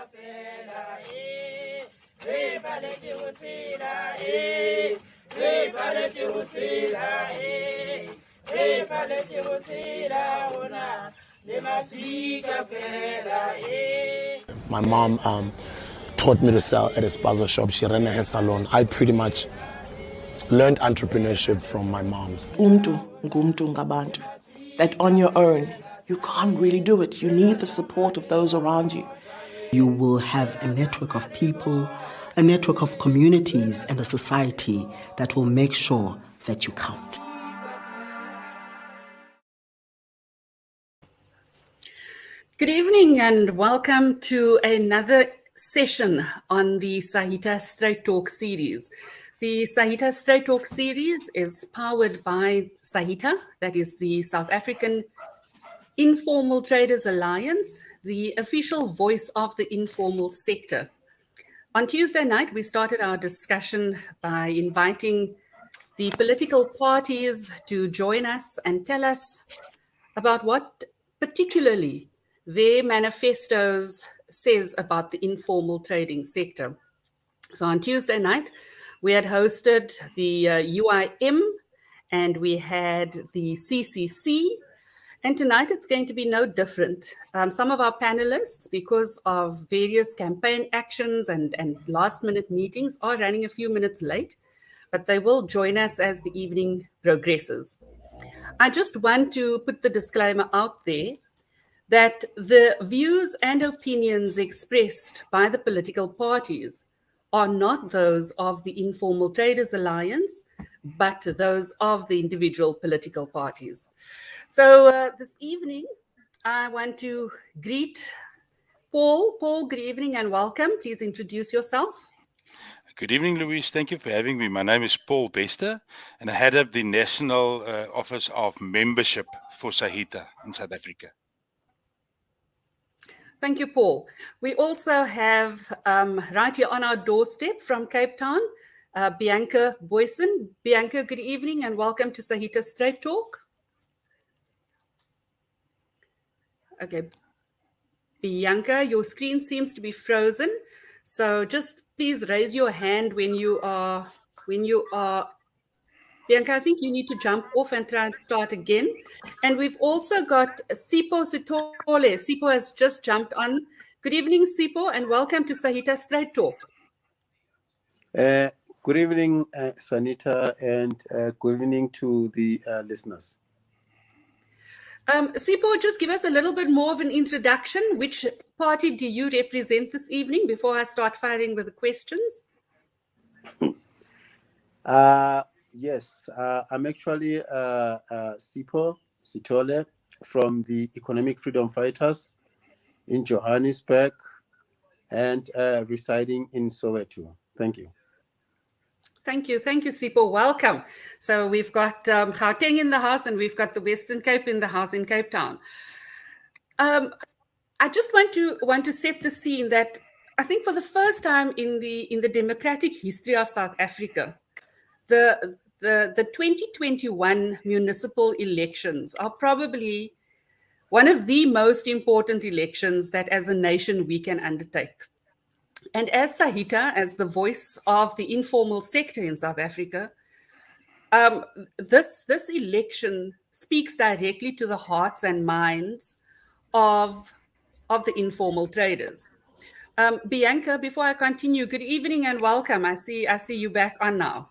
My mom taught me to sell at a spaza shop. She ran a hair salon. I pretty much learned entrepreneurship from my moms. Umntu ngumntu ngabantu. That on your own, you can't really do it. You need the support of those around you. You will have a network of people, a network of communities, and a society that will make sure that you count. Good evening and welcome to another session on the SAITA StraightTalk series. The SAITA StraightTalk series is powered by SAITA, that is the South African Informal Traders Alliance, the official voice of the informal sector. On Tuesday night, we started our discussion by inviting the political parties to join us and tell us about what particularly their manifestos says about the informal trading sector. So on Tuesday night, we had hosted the UIM and we had the CCC. And tonight it's going to be no different. Some of our panelists, because of various campaign actions and last minute meetings, are running a few minutes late, but they will join us as the evening progresses. I just want to put the disclaimer out there that the views and opinions expressed by the political parties are not those of the Informal Traders Alliance, but those of the individual political parties. So this evening, I want to greet Paul. Paul, good evening and welcome. Please introduce yourself. Good evening, Louise. Thank you for having me. My name is Paul Bester, and I head up the National Office of Membership for SAITA in South Africa. Thank you, Paul. We also have right here on our doorstep from Cape Town, Bianca Boyson. Bianca, good evening and welcome to SAITA StraightTalk. Okay, Bianca, your screen seems to be frozen. So just please raise your hand when you are, Bianca, I think you need to jump off and try and start again. And we've also got Sipho Sitole. Sipho has just jumped on. Good evening, Sipho, and welcome to SAITA StraightTalk. Good evening, Sanita, and good evening to the listeners. Sipho, just give us a little bit more of an introduction. Which party do you represent this evening before I start firing with the questions? Yes, I'm actually Sipho Sitole from the Economic Freedom Fighters in Johannesburg and residing in Soweto. Thank you. Thank you, Sipho. Welcome. So we've got Gauteng in the house and we've got the Western Cape in the house in Cape Town. I just want to set the scene that I think for the first time in the democratic history of South Africa, the 2021 municipal elections are probably one of the most important elections that as a nation we can undertake. And as SAITA, as the voice of the informal sector in South Africa, this election speaks directly to the hearts and minds of the informal traders. Bianca, before I continue, good evening and welcome. I see you back on now.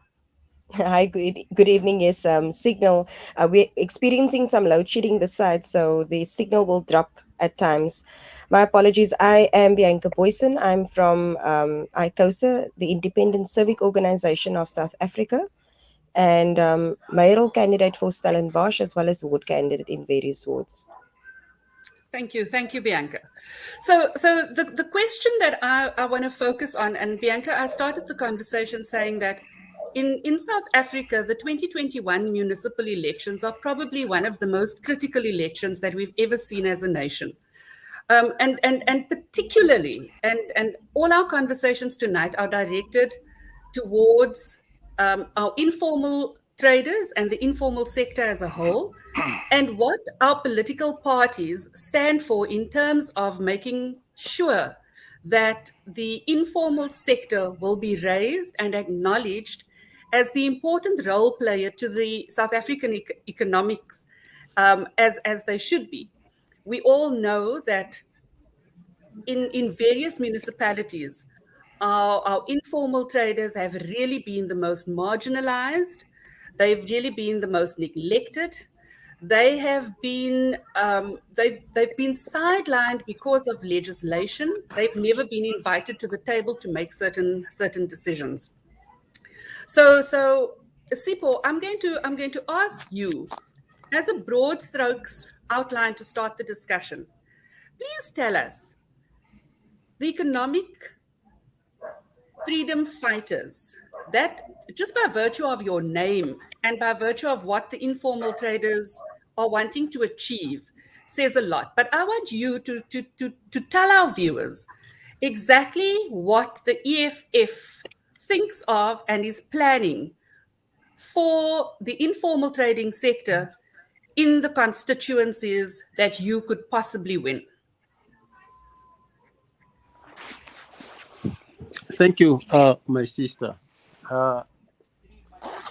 Hi, good evening. Yes, signal. We're experiencing some load shedding this side, so the signal will drop at times. My apologies. I am Bianca Boyson. I'm from ICOSA, the Independent Civic Organization of South Africa, and mayoral candidate for Stellenbosch as well as ward candidate in various wards. Thank you, Bianca. So the question that I want to focus on, and Bianca, I started the conversation saying that in South Africa, the 2021 municipal elections are probably one of the most critical elections that we've ever seen as a nation. And particularly, and all our conversations tonight are directed towards our informal traders and the informal sector as a whole, and what our political parties stand for in terms of making sure that the informal sector will be raised and acknowledged as the important role player to the South African economics, as they should be. We all know that in various municipalities, our informal traders have really been the most marginalized. They've really been the most neglected. They have been they've been sidelined because of legislation. They've never been invited to the table to make certain decisions. So Sipho, I'm going to ask you, as a broad strokes outline to start the discussion, please tell us the economic freedom fighters, that just by virtue of your name and by virtue of what the informal traders are wanting to achieve says a lot. But I want you to tell our viewers exactly what the EFF thinks of and is planning for the informal trading sector in the constituencies that you could possibly win. Thank you, my sister.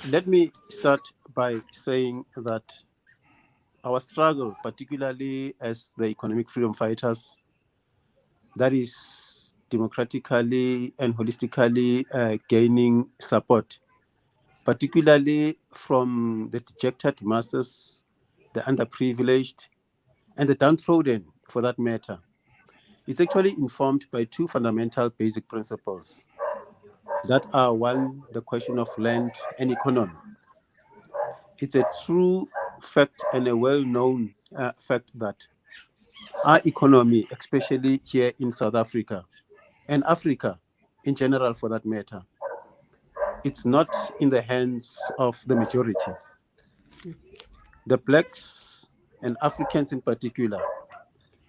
Let me start by saying that our struggle, particularly as the economic freedom fighters, that is democratically and holistically gaining support, particularly from the dejected masses, the underprivileged, and the downtrodden, for that matter. It's actually informed by two fundamental basic principles that are, one, the question of land and economy. It's a true fact and a well-known fact that our economy, especially here in South Africa, and Africa in general for that matter, it's not in the hands of the majority. The blacks and Africans in particular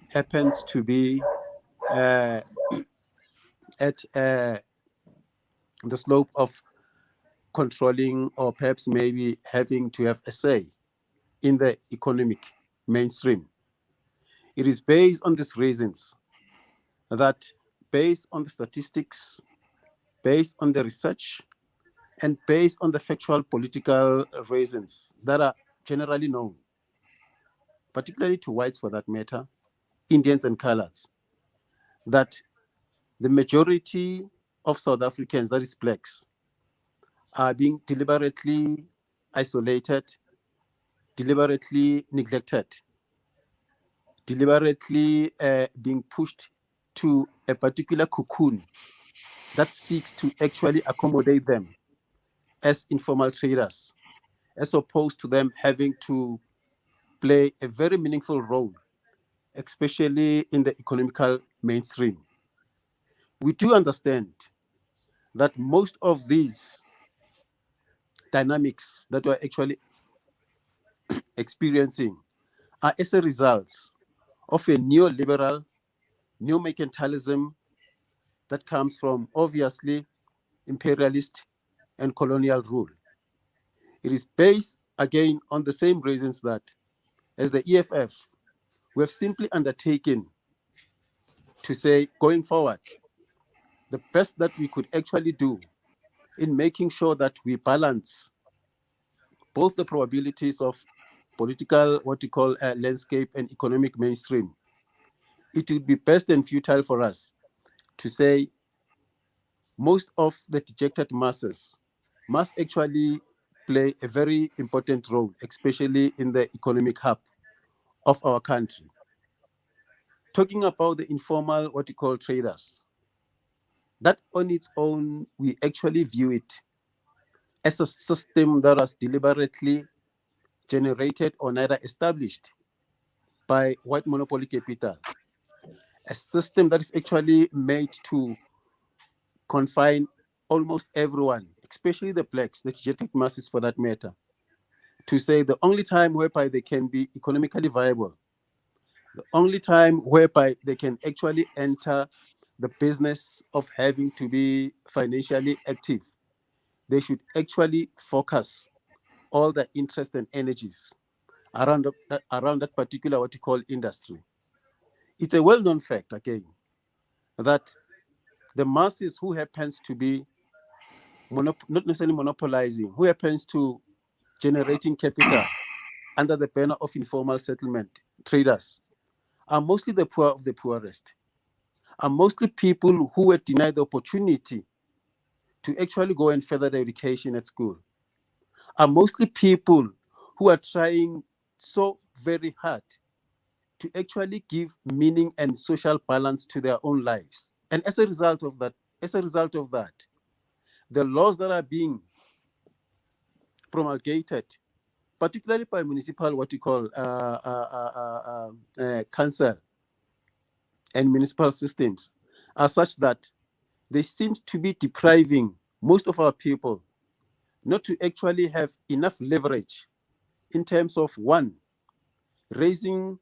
happens to be at the slope of controlling or perhaps maybe having to have a say in the economic mainstream. It is based on these reasons that, based on the statistics, based on the research, and based on the factual political reasons that are generally known, particularly to whites for that matter, Indians and coloreds, that the majority of South Africans, that is blacks, are being deliberately isolated, deliberately neglected, deliberately being pushed to a particular cocoon that seeks to actually accommodate them as informal traders, as opposed to them having to play a very meaningful role, especially in the economical mainstream. We do understand that most of these dynamics that we're actually experiencing are as a result of a neoliberal, new mercantilism that comes from, obviously, imperialist and colonial rule. It is based, again, on the same reasons that, as the EFF, we have simply undertaken to say, going forward, the best that we could actually do in making sure that we balance both the probabilities of political, what you call landscape, and economic mainstream. It would be best and futile for us to say most of the dejected masses must actually play a very important role, especially in the economic hub of our country. Talking about the informal, what you call traders, that on its own, we actually view it as a system that was deliberately generated or neither established by white monopoly capital, a system that is actually made to confine almost everyone, especially the blacks, the genetic masses for that matter, to say the only time whereby they can be economically viable, the only time whereby they can actually enter the business of having to be financially active, they should actually focus all their interest and energies around that particular what you call industry. It's a well-known fact, again, that the masses who happens to be not necessarily monopolizing, who happens to generating capital under the banner of informal settlement traders, are mostly the poor of the poorest, are mostly people who were denied the opportunity to actually go and further their education at school, are mostly people who are trying so very hard to actually give meaning and social balance to their own lives. And as a result of that, the laws that are being promulgated, particularly by municipal, what you call council and municipal systems, are such that they seem to be depriving most of our people not to actually have enough leverage in terms of, one, raising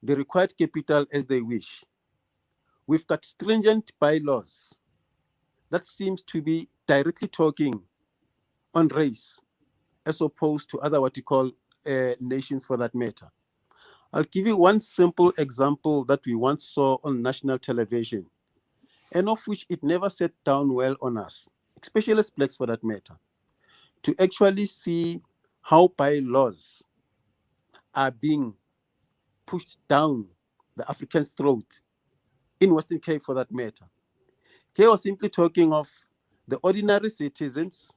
the required capital as they wish. We've got stringent bylaws that seems to be directly talking on race as opposed to other what you call nations for that matter. I'll give you one simple example that we once saw on national television, and of which it never sat down well on us, especially as blacks for that matter, to actually see how bylaws are being pushed down the African's throat in Western Cape for that matter. Here was simply talking of the ordinary citizens,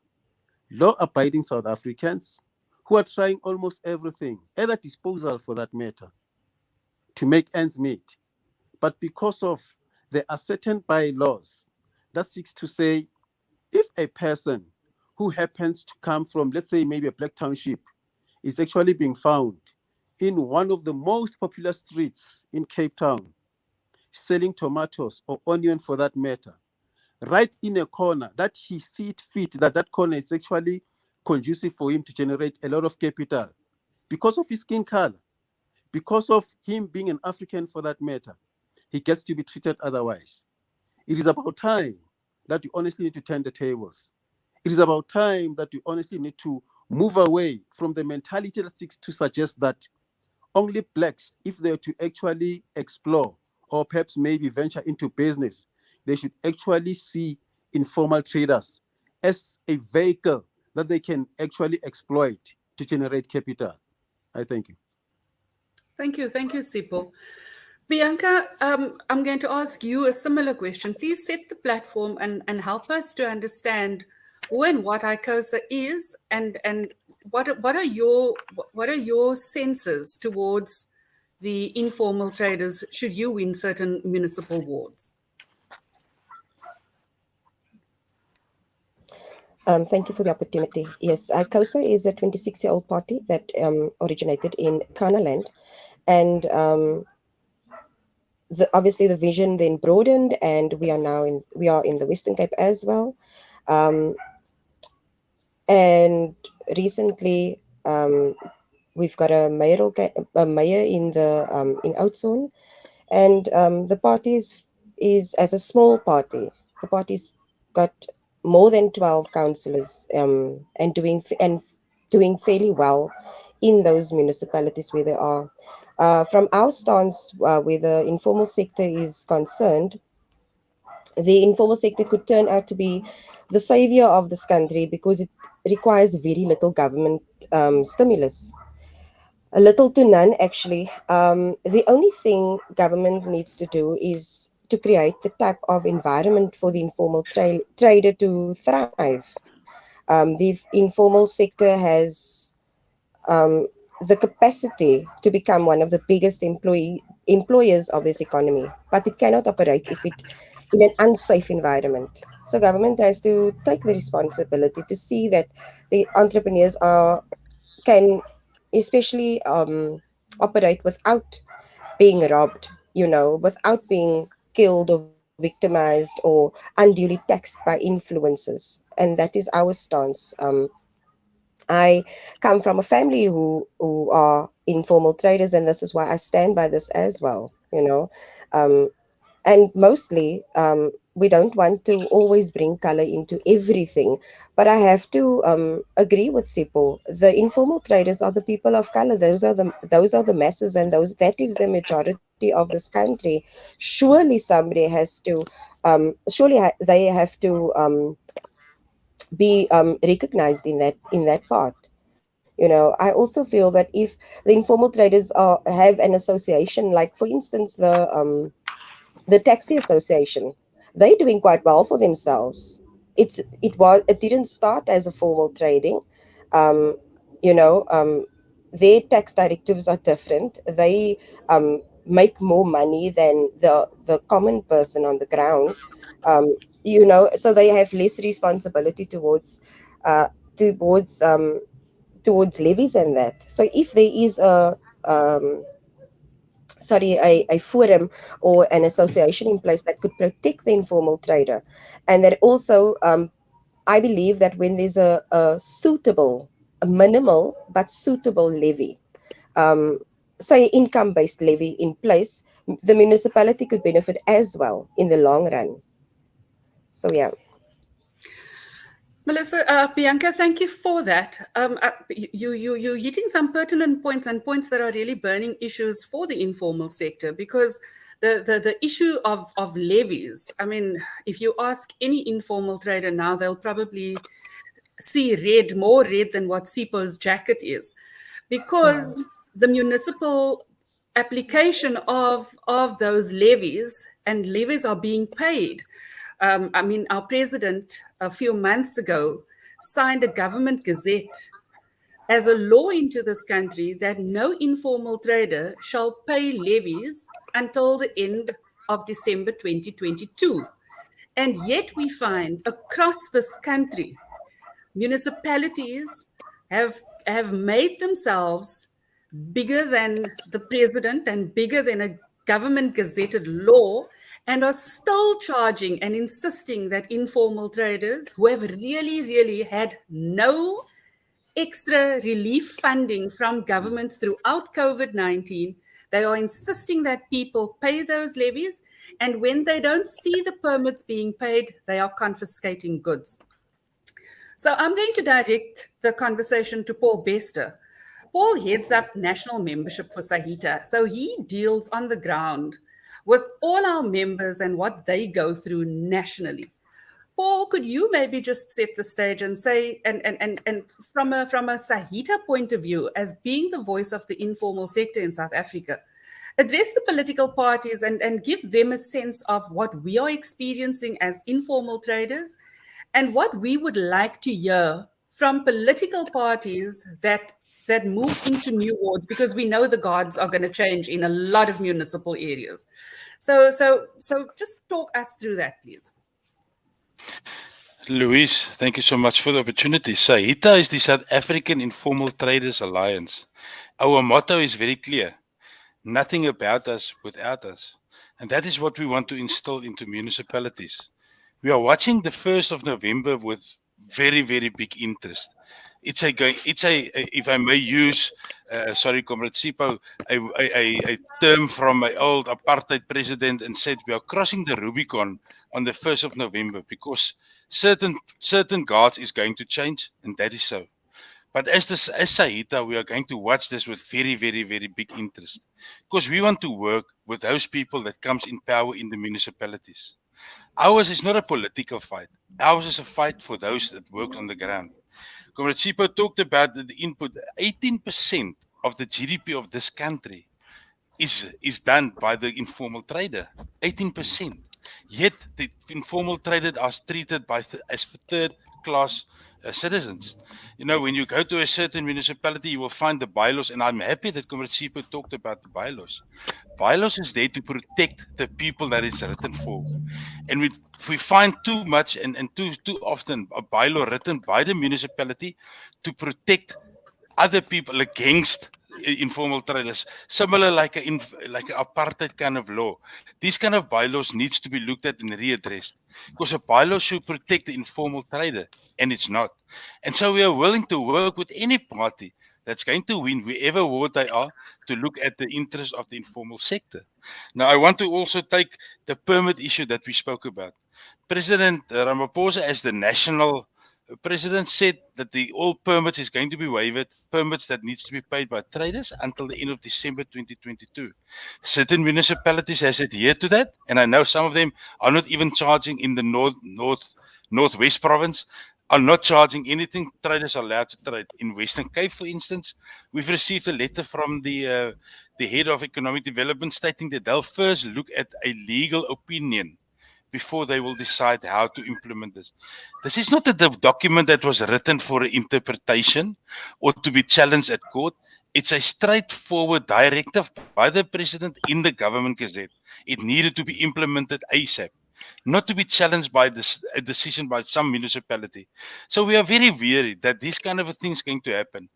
law-abiding South Africans, who are trying almost everything at their disposal for that matter to make ends meet. But because of there are certain bylaws that seeks to say, if a person who happens to come from, let's say, maybe a black township, is actually being found in one of the most popular streets in Cape Town, selling tomatoes or onion for that matter, right in a corner that he sees fit that that corner is actually conducive for him to generate a lot of capital because of his skin color, because of him being an African for that matter, he gets to be treated otherwise. It is about time that we honestly need to turn the tables. It is about time that we honestly need to move away from the mentality that seeks to suggest that only blacks, if they're to actually explore or perhaps maybe venture into business, they should actually see informal traders as a vehicle that they can actually exploit to generate capital. I thank you. Thank you, Sipho. Bianca, I'm going to ask you a similar question. Please set the platform and help us to understand who and what ICOSA is, and what are your senses towards the informal traders should you win certain municipal wards? Thank you for the opportunity. Yes, ICOSA is a 26-year-old party that originated in Kanaland, and obviously the vision then broadened, and we are in the Western Cape as well. And recently, we've got a mayor in the in Oudtshoorn, and the party is as a small party. The party's got more than 12 councillors, and doing fairly well in those municipalities where they are. From our stance, where the informal sector is concerned, the informal sector could turn out to be the savior of this country because it requires very little government stimulus. A little to none, actually. The only thing government needs to do is to create the type of environment for the informal trader to thrive. The informal sector has the capacity to become one of the biggest employers of this economy, but it cannot operate if it in an unsafe environment. So government has to take the responsibility to see that the entrepreneurs can especially operate without being robbed, without being killed or victimized or unduly taxed by influencers. And that is our stance. I come from a family who are informal traders, and this is why I stand by this as well, and mostly we don't want to always bring color into everything. But I have to agree with Sipo. The informal traders are the people of color. Those are the masses, and that is the majority of this country. Surely somebody has to they have to be recognized in that part. I also feel that if the informal traders have an association, like for instance the taxi association, they're doing quite well for themselves. It didn't start as a formal trading. um, you know um, their tax directives are different. They make more money than the common person on the ground. So they have less responsibility uh, towards towards levies and that. So if there is um, a forum or an association in place that could protect the informal trader, and that also, I believe that when there's a minimal but suitable levy, um, say income-based levy in place, the municipality could benefit as well in the long run. So yeah. Melissa, Bianca, thank you for that. You're hitting some pertinent points, and points that are really burning issues for the informal sector, because the issue of levies, I mean, if you ask any informal trader now, they'll probably see red, more red than what Sipo's jacket is, because the municipal application of those levies, and levies are being paid. I mean, our president a few months ago signed a government gazette as a law into this country that no informal trader shall pay levies until the end of December 2022. And yet we find across this country, municipalities have made themselves bigger than the president and bigger than a government gazetted law, and are still charging and insisting that informal traders who have really had no extra relief funding from government throughout COVID-19, they are insisting that people pay those levies, and when they don't see the permits being paid, they are confiscating goods. So I'm going to direct the conversation to Paul Bester. Paul heads up national membership for SAITA, so he deals on the ground with all our members and what they go through nationally. Paul, could you maybe just set the stage and say, and from a SAITA point of view, as being the voice of the informal sector in South Africa, address the political parties and give them a sense of what we are experiencing as informal traders, and what we would like to hear from political parties that move into new wards, because we know the guards are going to change in a lot of municipal areas. So just talk us through that, please. Louise, thank you so much for the opportunity. SAITA is the South African Informal Traders Alliance. Our motto is very clear: nothing about us without us. And that is what we want to instill into municipalities. We are watching the 1st of November with very big interest. It's a, if I may use, sorry, Comrade Sipo, a term from my old apartheid president, and said we are crossing the Rubicon on the 1st of November, because certain guards is going to change, and that is so. But as SAITA, we are going to watch this with very big interest, because we want to work with those people that comes in power in the municipalities. Ours is not a political fight. Ours is a fight for those that work on the ground. Comrade Sipo talked about the input. 18% of the GDP of this country is done by the informal trader. 18%. Yet the informal trader are treated as third-class citizens. When you go to a certain municipality, you will find the bylaws, and I'm happy that Comrade Sipo talked about the bylaws. Bylaws is there to protect the people that it's written for. And we find too much and too often a bylaw written by the municipality to protect other people against informal traders, similar like an apartheid kind of law. These kind of bylaws needs to be looked at and readdressed, because a bylaw should protect the informal trader, and it's not. And so we are willing to work with any party that's going to win, wherever ward they are, to look at the interest of the informal sector. Now, I want to also take the permit issue that we spoke about. President Ramaphosa, as the national president, said that all permits is going to be waived, permits that needs to be paid by traders until the end of December 2022. Certain municipalities has adhered to that, and I know some of them are not even charging in the northwest province, are not charging anything. Traders are allowed to trade. In Western Cape, for instance, we've received a letter from the head of economic development stating that they'll first look at a legal opinion before they will decide how to implement this. This is not a document that was written for interpretation or to be challenged at court. It's a straightforward directive by the president in the government gazette. It needed to be implemented ASAP, not to be challenged by a decision by some municipality. So we are very weary that these kind of things going to happen.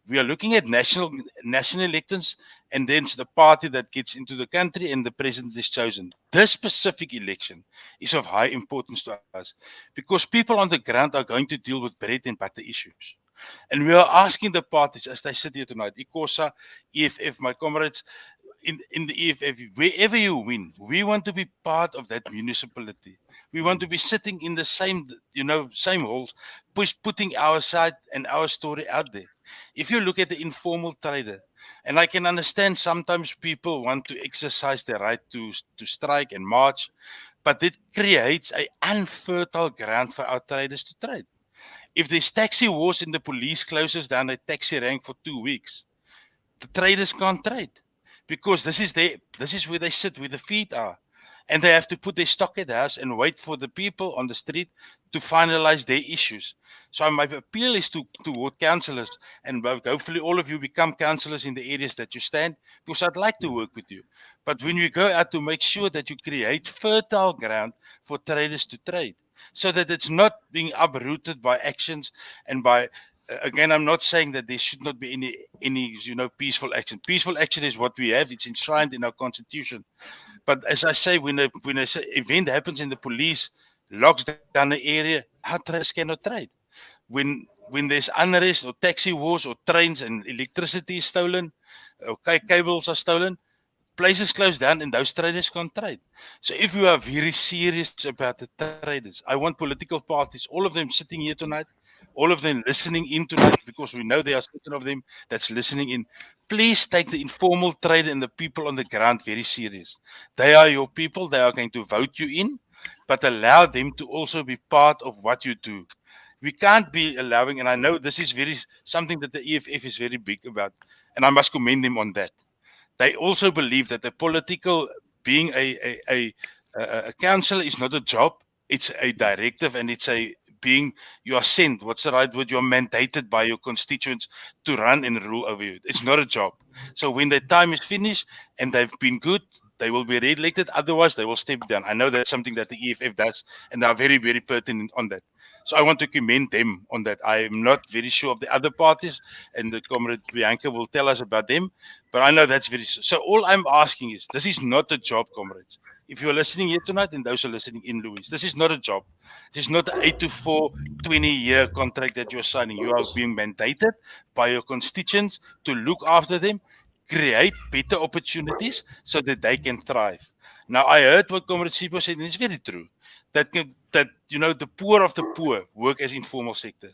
We are looking at national elections, and then it's the party that gets into the country and the president is chosen. This specific election is of high importance to us because people on the ground are going to deal with bread and butter issues. And we are asking the parties as they sit here tonight, ICOSA, EFF, my comrades, in the EFF, wherever you win, we want to be part of that municipality. We want to be sitting in the same halls, putting our side and our story out there. If you look at the informal trader, and I can understand sometimes people want to exercise their right to strike and march, but it creates an unfertile ground for our traders to trade. If there's taxi wars and the police closes down a taxi rank for 2 weeks, the traders can't trade because this is where they sit, where the feet are. And they have to put their stock at the house and wait for the people on the street to finalize their issues. So my appeal is to ward councillors, and hopefully all of you become councillors in the areas that you stand, because I'd like to work with you. But when we go out, to make sure that you create fertile ground for traders to trade, so that it's not being uprooted by actions and by again, I'm not saying that there should not be any peaceful action. Peaceful action is what we have. It's enshrined in our constitution. But as I say, when an event happens and the police locks down the area, our traders cannot trade. When there's unrest or taxi wars or trains and electricity is stolen, or cables are stolen, places close down and those traders can't trade. So if we are very serious about the traders, I want political parties, all of them sitting here tonight, all of them listening in tonight, because we know there are certain of them that's listening in. Please take the informal trader and the people on the ground very serious. They are your people. They are going to vote you in, but allow them to also be part of what you do. We can't be allowing, and I know this is something that the EFF is very big about, and I must commend them on that. They also believe that the political, being a councillor is not a job, it's a directive, and it's you are sent, what's the right word, you are mandated by your constituents to run and rule over you. It's not a job. So when their time is finished and they've been good, they will be re-elected. Otherwise, they will step down. I know that's something that the EFF does, and they are very, very pertinent on that. So I want to commend them on that. I am not very sure of the other parties, and the comrade Bianca will tell us about them, but I know that's very. So all I'm asking is, this is not a job, comrades. If you're listening here tonight, and those are listening in, Louis, this is not a job. This is not an 8 to 4, 20-year contract that you're signing. You are being mandated by your constituents to look after them, create better opportunities so that they can thrive. Now, I heard what Comrade Sipo said, and it's very true, that the poor of the poor work as informal sector.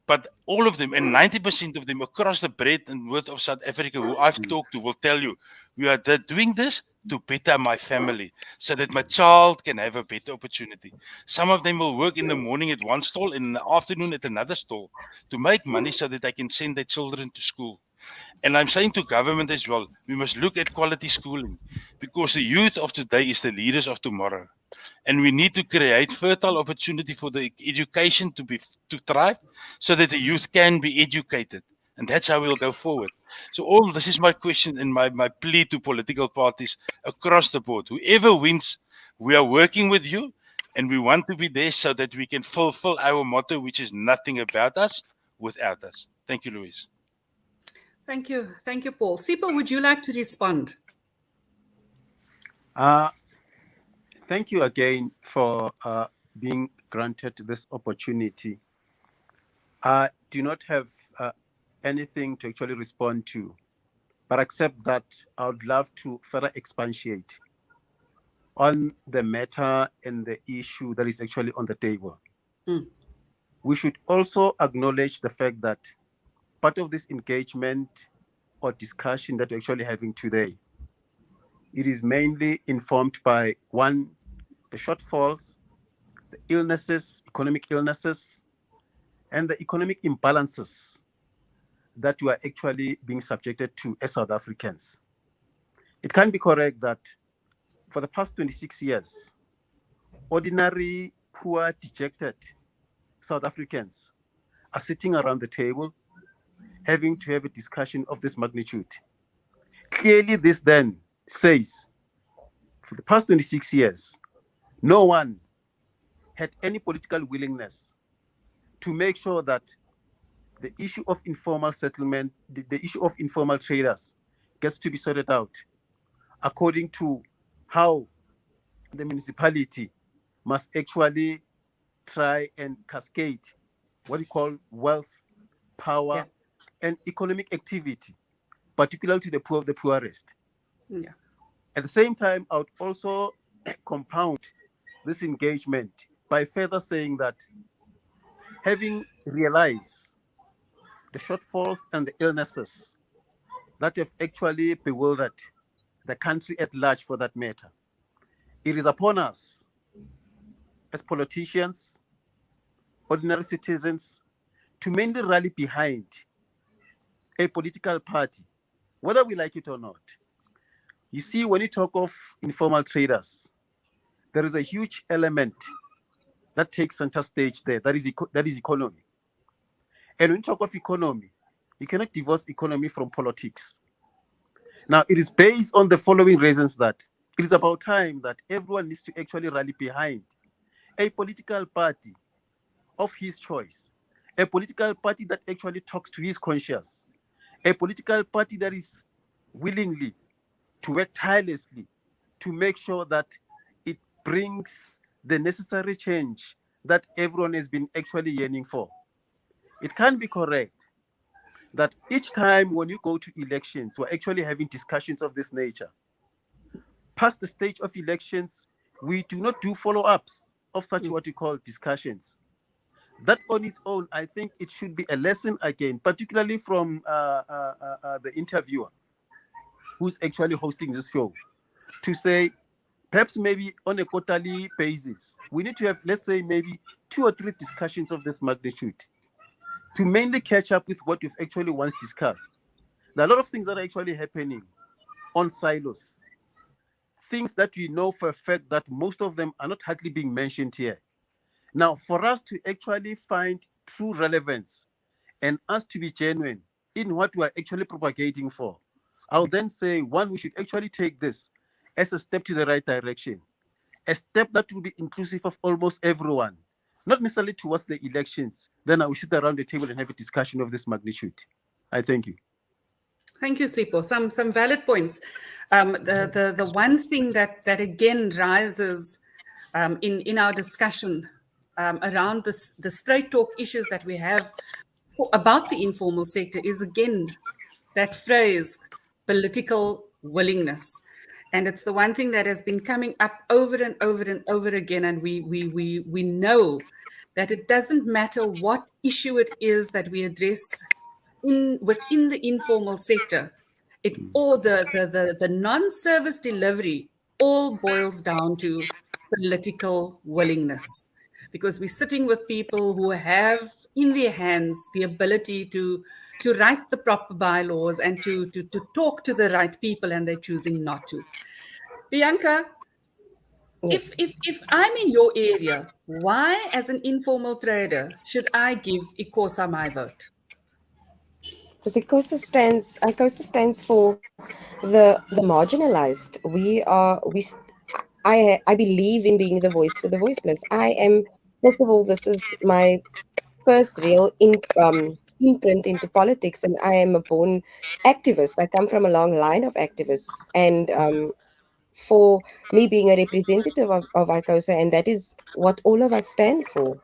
But all of them, and 90% of them across the breadth and width of South Africa who I've talked to will tell you, we are doing this to better my family, so that my child can have a better opportunity. Some of them will work in the morning at one stall and in the afternoon at another stall to make money so that they can send their children to school. And I'm saying to government as well, we must look at quality schooling, because the youth of today is the leaders of tomorrow. And we need to create fertile opportunity for the education to thrive, so that the youth can be educated. And that's how we'll go forward. So this is my question and my plea to political parties across the board. Whoever wins, we are working with you, and we want to be there so that we can fulfill our motto, which is nothing about us without us. Thank you, Louise. Thank you. Thank you, Paul. Sipo, would you like to respond? Thank you again for being granted this opportunity. I do not have anything to actually respond to, but except that I would love to further expatiate on the matter and the issue that is actually on the table. We should also acknowledge the fact that part of this engagement or discussion that we're actually having today, it is mainly informed by one, the shortfalls, the illnesses, economic illnesses, and the economic imbalances that we are actually being subjected to as South Africans. It can be correct that for the past 26 years, ordinary, poor, dejected South Africans are sitting around the table having to have a discussion of this magnitude. Clearly, this then says, for the past 26 years, no one had any political willingness to make sure that the issue of informal settlement, the issue of informal traders gets to be sorted out according to how the municipality must actually try and cascade what we call wealth, power, and economic activity, particularly to the poor of the poorest. At the same time, I would also compound this engagement by further saying that having realized the shortfalls and the illnesses that have actually bewildered the country at large for that matter, it is upon us as politicians, ordinary citizens, to mainly rally behind a political party, whether we like it or not. You see, when you talk of informal traders, there is a huge element that takes center stage there, that is economy. And when you talk of economy, you cannot divorce economy from politics. Now, it is based on the following reasons that it is about time that everyone needs to actually rally behind a political party of his choice, a political party that actually talks to his conscience, a political party that is willingly to work tirelessly to make sure that it brings the necessary change that everyone has been actually yearning for. It can be correct that each time when you go to elections, we're actually having discussions of this nature. Past the stage of elections, we do not do follow-ups of such what we call discussions. That on its own, I think it should be a lesson again, particularly from the interviewer who's actually hosting this show, to say, perhaps maybe on a quarterly basis, we need to have, let's say, maybe 2 or 3 discussions of this magnitude to mainly catch up with what we've actually once discussed. There are a lot of things that are actually happening on silos, things that we know for a fact that most of them are not hardly being mentioned here. Now, for us to actually find true relevance and us to be genuine in what we are actually propagating for, I'll then say, one, we should actually take this as a step to the right direction, a step that will be inclusive of almost everyone, not necessarily towards the elections. Then I will sit around the table and have a discussion of this magnitude. I thank you. Thank you, Sipho. Some valid points. The one thing that again rises in our discussion around the straight talk issues that we have about the informal sector is again that phrase, political willingness. And it's the one thing that has been coming up over and over and over again. And we know that it doesn't matter what issue it is that we address within the informal sector, or the non-service delivery all boils down to political willingness. Because we're sitting with people who have in their hands the ability to write the proper bylaws and to talk to the right people, and they're choosing not to. Bianca, Yes. if I'm in your area, why as an informal trader should I give ICOSA my vote? Because ICOSA stands for the marginalized. I believe in being the voice for the voiceless. First of all, this is my first real imprint into politics, and I am a born activist. I come from a long line of activists, and for me being a representative of ICOSA, and that is what all of us stand for.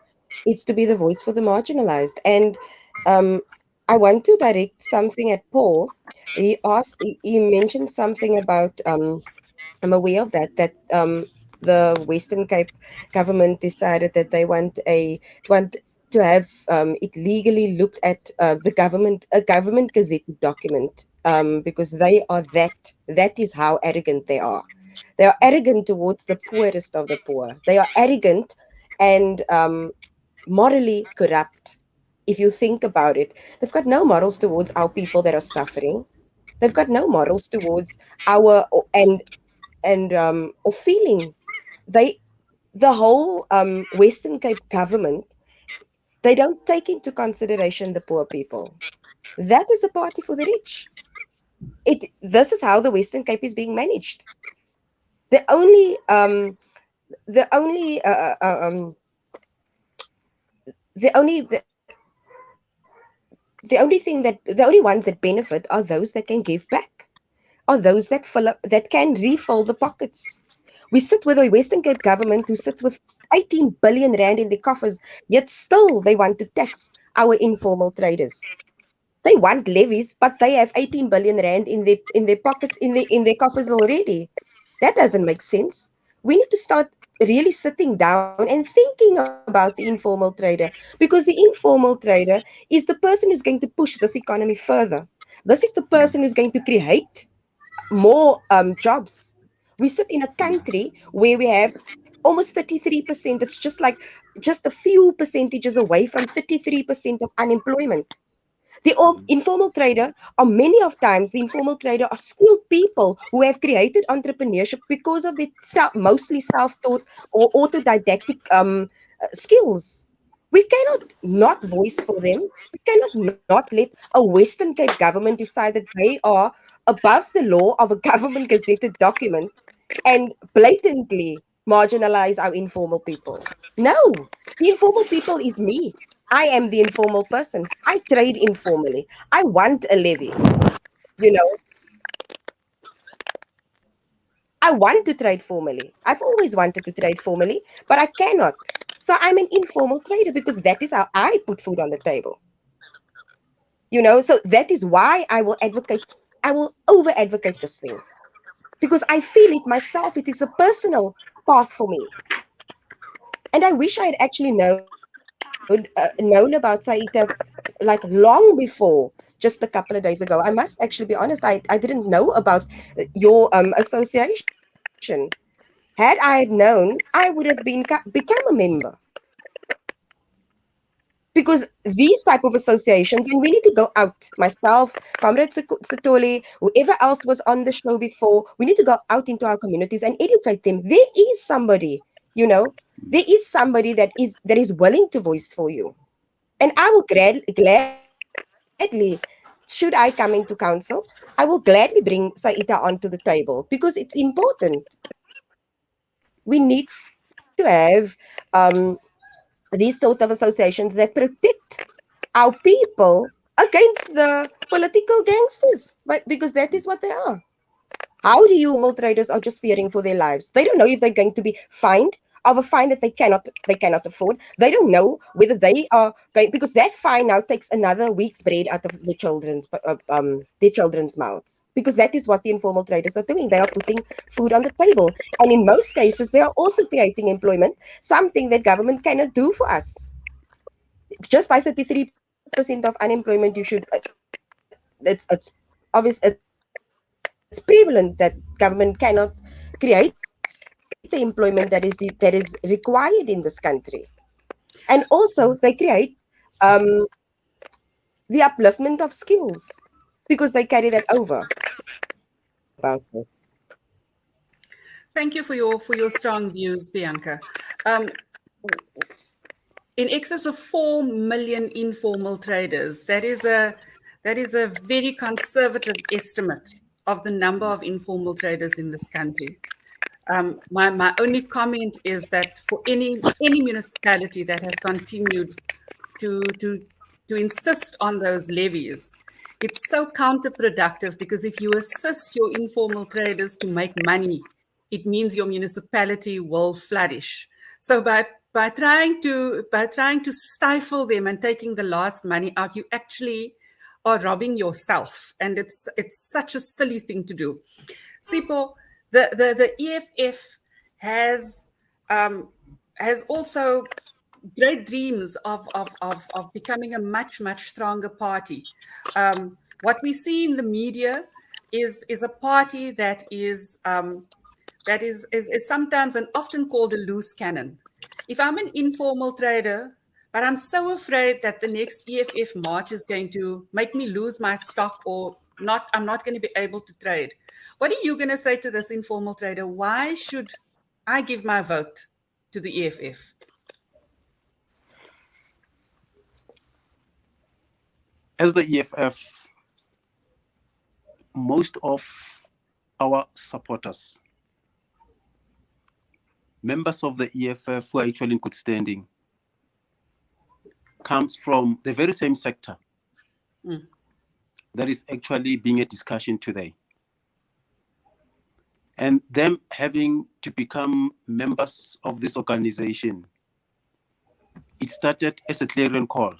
It's to be the voice for the marginalized. And I want to direct something at Paul. He mentioned something about, I'm aware of that the Western Cape government decided that they want to have it legally looked at a government gazette document, because they are that is how arrogant they are. They are arrogant towards the poorest of the poor. They are arrogant and morally corrupt. If you think about it, they've got no morals towards our people that are suffering. They've got no morals towards our or feeling. They the whole Western Cape government, they don't take into consideration the poor people. That is a party for the rich. This is how the Western Cape is being managed. The only the only the only the only thing that the only ones that benefit are those that can give back, are those that that can refill the pockets. We sit with a Western Cape government who sits with 18 billion rand in their coffers, yet still they want to tax our informal traders. They want levies, but they have 18 billion rand in their pockets, in their coffers already. That doesn't make sense. We need to start really sitting down and thinking about the informal trader, because the informal trader is the person who's going to push this economy further. This is the person who's going to create more jobs. We sit in a country where we have almost 33%. It's just a few percentages away from 33% of unemployment. The informal trader are many of times the informal trader are skilled people who have created entrepreneurship because of their mostly self-taught or autodidactic skills. We cannot not voice for them. We cannot not let a Western Cape government decide that they are above the law of a government gazetted document and blatantly marginalize our informal people. No, the informal people is me. I am the informal person. I trade informally. I want a levy. You know, I want to trade formally. I've always wanted to trade formally, but I cannot. So I'm an informal trader because that is how I put food on the table. So that is why I will over advocate this thing. Because I feel it myself. It is a personal path for me. And I wish I had actually known about SAITA like long before, just a couple of days ago. I must actually be honest, I didn't know about your association. Had I known, I would have become a member. Because these type of associations, and we need to go out, myself, Comrade Satoli, whoever else was on the show before, we need to go out into our communities and educate them. There is somebody, there is somebody that is willing to voice for you. And I will gladly, should I come into council, I will gladly bring SAITA onto the table because it's important. We need to have these sort of associations that protect our people against the political gangsters, but because that is what they are. How do you informal traders are just fearing for their lives? They don't know if they're going to be fined of a fine that they cannot afford. They don't know whether they are going, because that fine now takes another week's bread out of the their children's mouths, because that is what the informal traders are doing. They are putting food on the table, and in most cases they are also creating employment, something that government cannot do for us. Just by 33% of unemployment, you should it's obvious, it's prevalent that government cannot create the employment that is required in this country. And also they create the upliftment of skills because they carry that over. About this. Thank you for your strong views, Bianca. In excess of 4 million informal traders, that is a very conservative estimate of the number of informal traders in this country. My only comment is that for any municipality that has continued to insist on those levies, it's so counterproductive, because if you assist your informal traders to make money, it means your municipality will flourish. So by trying to stifle them and taking the last money out, you actually are robbing yourself, and it's such a silly thing to do. Sipho, the EFF has also great dreams of becoming a much, much stronger party. What we see in the media is a party that is sometimes and often called a loose cannon. If I'm an informal trader, but I'm so afraid that the next EFF March is going to make me lose my stock or not, I'm not going to be able to trade. What are you going to say to this informal trader? Why should I give my vote to the EFF? As the EFF, most of our supporters, members of the EFF who are actually in good standing, comes from the very same sector that is actually being a discussion today. And them having to become members of this organization, it started as a clarion call.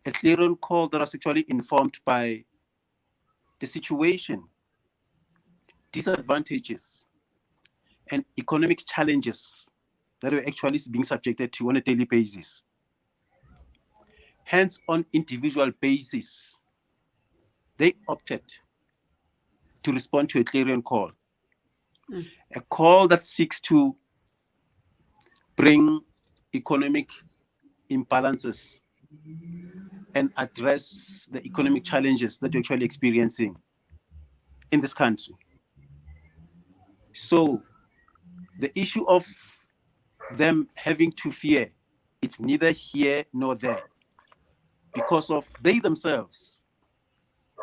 A clarion call that was actually informed by the situation, disadvantages, and economic challenges that were actually being subjected to on a daily basis. Hence, on individual basis, they opted to respond to a clarion call, a call that seeks to bring economic imbalances and address the economic challenges that you're actually experiencing in this country. So the issue of them having to fear, it's neither here nor there, because of they themselves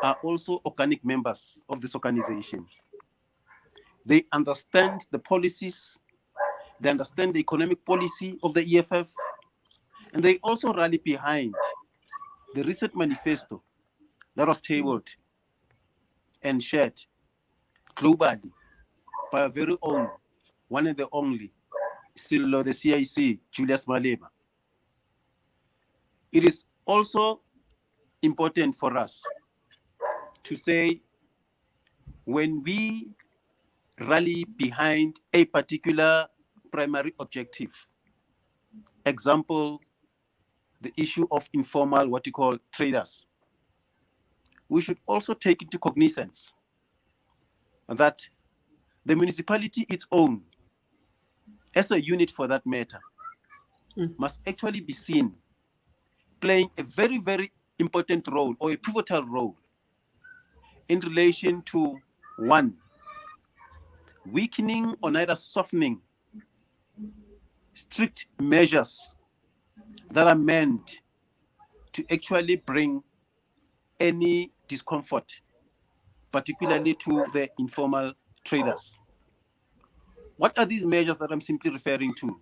are also organic members of this organization. They understand the policies, they understand the economic policy of the EFF, and they also rally behind the recent manifesto that was tabled and shared globally by our very own, one and the only, Sillo, the CIC, Julius Malema. It is also important for us to say, when we rally behind a particular primary objective, example, the issue of informal, what you call traders, we should also take into cognizance that the municipality its own, as a unit for that matter, must actually be seen playing a very, very important role or a pivotal role in relation to, one, weakening or neither softening strict measures that are meant to actually bring any discomfort, particularly to the informal traders. What are these measures that I'm simply referring to?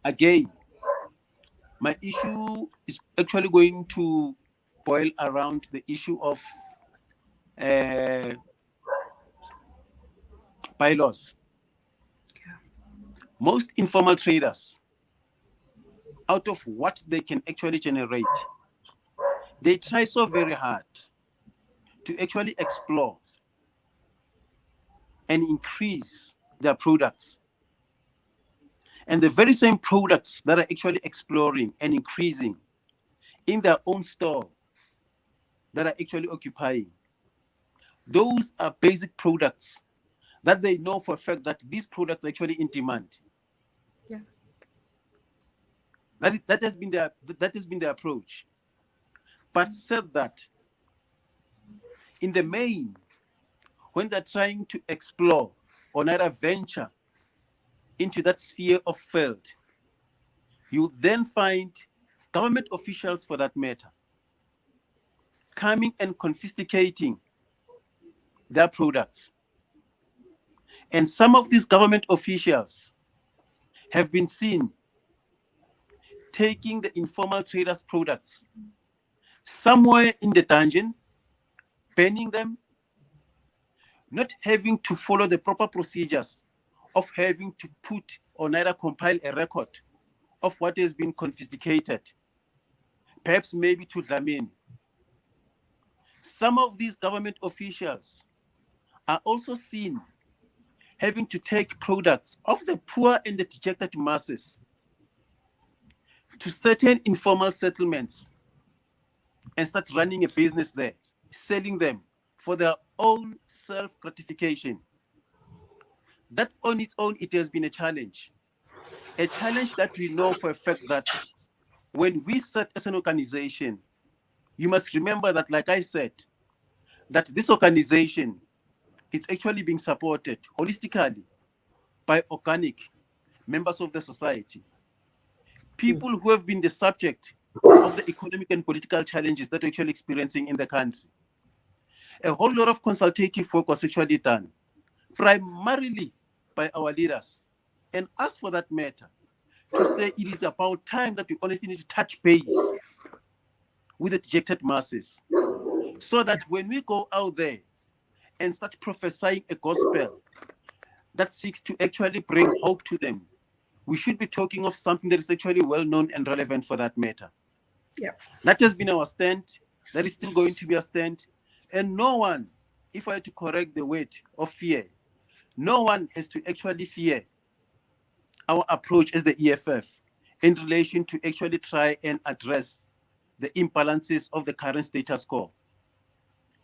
Again, my issue is actually going to boil around the issue of bylaws. Most informal traders, out of what they can actually generate, they try so very hard to actually explore and increase their products. And the very same products that are actually exploring and increasing in their own store that are actually occupying, those are basic products that they know for a fact that these products are actually in demand. Yeah. That has been their approach. But said that, in the main, when they're trying to explore or neither venture into that sphere of field, you then find government officials, for that matter, coming and confiscating their products. And some of these government officials have been seen taking the informal traders' products somewhere in the dungeon, banning them, not having to follow the proper procedures of having to put or neither compile a record of what has been confiscated, perhaps maybe to Dlamini. Some of these government officials are also seen having to take products of the poor and the dejected masses to certain informal settlements and start running a business there, selling them for their own self-gratification. That on its own, it has been a challenge that we know for a fact that when we set as an organization, you must remember that, like I said, that this organization is actually being supported holistically by organic members of the society, people who have been the subject of the economic and political challenges that we're actually experiencing in the country. A whole lot of consultative work was actually done, primarily by our leaders, and us for that matter, to say it is about time that we honestly need to touch base with the dejected masses, so that when we go out there and start prophesying a gospel that seeks to actually bring hope to them, we should be talking of something that is actually well known and relevant for that matter. Yeah. That has been our stand. That is still going to be a stand. And no one, if I had to correct the word of fear, no one has to actually fear our approach as the EFF in relation to actually try and address the imbalances of the current status quo.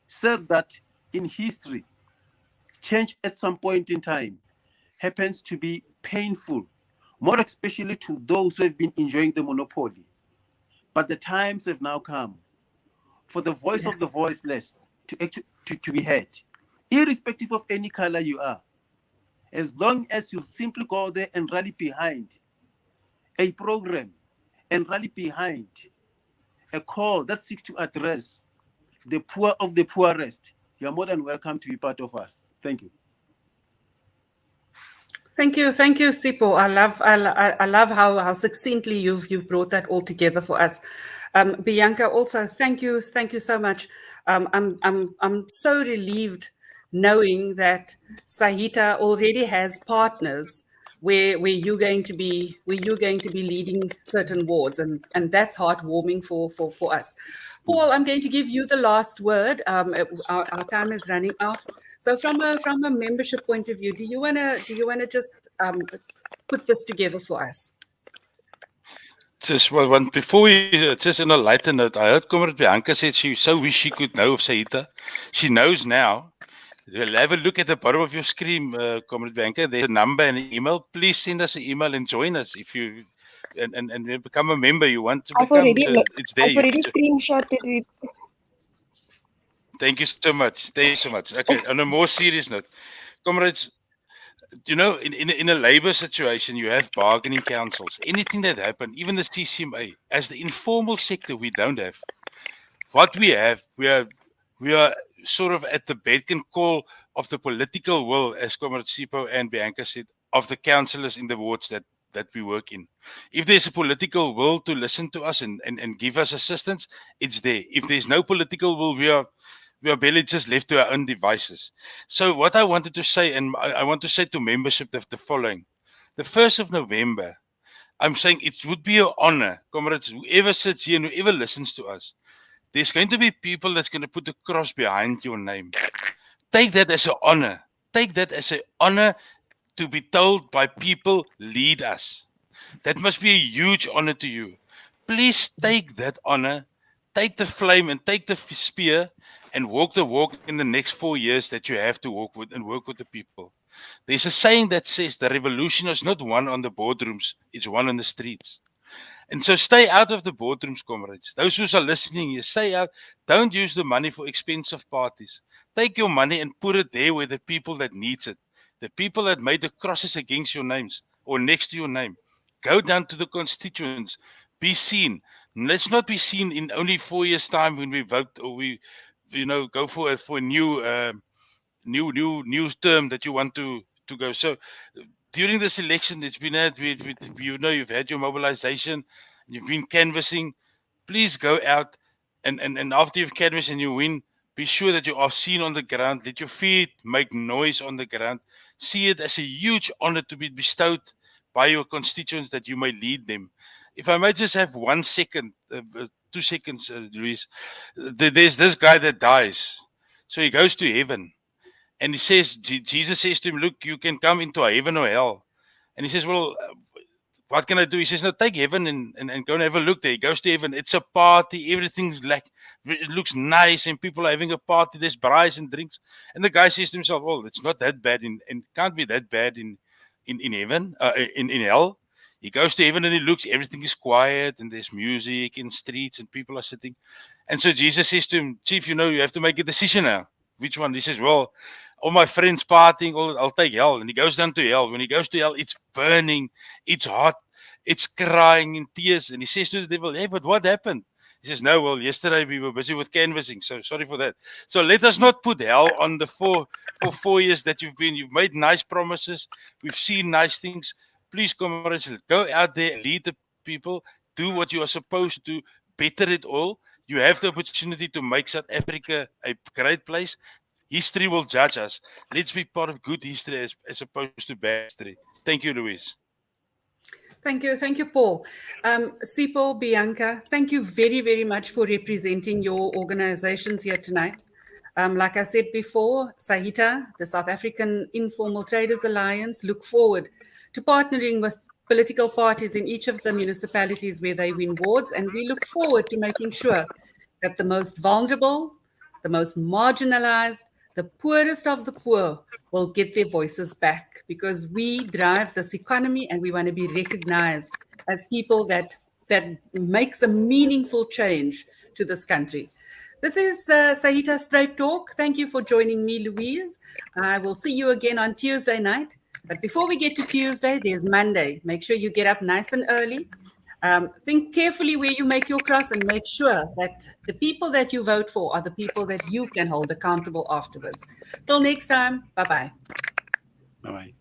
Said that in history, change at some point in time happens to be painful, more especially to those who have been enjoying the monopoly. But the times have now come for the voice of the voiceless to be heard, irrespective of any color you are. As long as you simply go there and rally behind a program and rally behind a call that seeks to address the poor of the poorest, you are more than welcome to be part of us. Thank you. Thank you, Sipho. I love how succinctly you've brought that all together for us. Bianca, also thank you so much. I'm so relieved knowing that SAITA already has partners where you're going to be leading certain wards, and that's heartwarming for us. Paul, I'm going to give you the last word. Our time is running out. So from a membership point of view, do you wanna just put this together for us? Just one before we just on a lighter note, I heard Comrade Bianca said she so wish she could know of SAITA. She knows now. You'll have a look at the bottom of your screen, Comrade Bianca. There's a number and an email. Please send us an email and join us if you and become a member. You want to become. It's there. I've already screenshotted it. Thank you so much. Thank you so much. Okay, on a more serious note, comrades, you know, in a labor situation, you have bargaining councils. Anything that happens, even the CCMA, as the informal sector, we don't have. What we have, we are sort of at the beck and call of the political will, as Comrade Sipho and Bianca said, of the councillors in the wards that we work in. If there's a political will to listen to us and give us assistance, it's there. If there's no political will, we are barely just left to our own devices. So what I wanted to say, and I want to say to membership the following. The 1st of November, I'm saying it would be an honor, comrades, whoever sits here and whoever listens to us, there's going to be people that's going to put a cross behind your name. Take that as an honor. Take that as an honor to be told by people, lead us. That must be a huge honor to you. Please take that honor, take the flame and take the spear and walk the walk in the next 4 years that you have to walk with and work with the people. There's a saying that says the revolution is not won on the boardrooms, it's won on the streets. And so stay out of the boardrooms, comrades. Those who are listening here, stay out. Don't use the money for expensive parties. Take your money and put it there where the people that needs it, the people that made the crosses against your names or next to your name. Go down to the constituents. Be seen. Let's not be seen in only 4 years' time when we vote or we, go for a new term that you want to go. So during this election, it's been you've had your mobilization, you've been canvassing. Please go out and after you've canvassed and you win, be sure that you are seen on the ground. Let your feet make noise on the ground. See it as a huge honor to be bestowed by your constituents that you may lead them. If I might just have 1 second, 2 seconds, Luis. There's this guy that dies. So he goes to heaven. And he says, Jesus says to him, look, you can come into heaven or hell. And he says, well, what can I do? He says, no, take heaven and go and have a look there. He goes to heaven. It's a party. Everything's like, it looks nice and people are having a party. There's braais and drinks. And the guy says to himself, well, it's not that bad and can't be that bad in heaven, in hell. He goes to heaven and he looks, everything is quiet and there's music in streets and people are sitting. And so Jesus says to him, Chief, you have to make a decision now. Which one? He says, well, all my friends partying, I'll take hell. And he goes down to hell. When he goes to hell, it's burning, it's hot, it's crying in tears. And he says to the devil, hey, but what happened? He says, no, well, yesterday we were busy with canvassing, so sorry for that. So let us not put hell on the for 4 years that you've made nice promises. We've seen nice things. Please, comrades, go out there, lead the people, do what you are supposed to, better it all. You have the opportunity to make South Africa a great place. History will judge us. Let's be part of good history as opposed to bad history. Thank you, Louise. Thank you, Paul. Sipho, Bianca, thank you very, very much for representing your organizations here tonight. Like I said before, SAITA, the South African Informal Traders Alliance, look forward to partnering with political parties in each of the municipalities where they win wards, and we look forward to making sure that the most vulnerable, the most marginalized, the poorest of the poor will get their voices back, because we drive this economy and we want to be recognized as people that makes a meaningful change to this country. This is SAITA Straight Talk. Thank you for joining me, Louise. I will see you again on Tuesday night. But before we get to Tuesday, there's Monday. Make sure you get up nice and early. Think carefully where you make your cross and make sure that the people that you vote for are the people that you can hold accountable afterwards. Till next time, bye-bye. Bye-bye.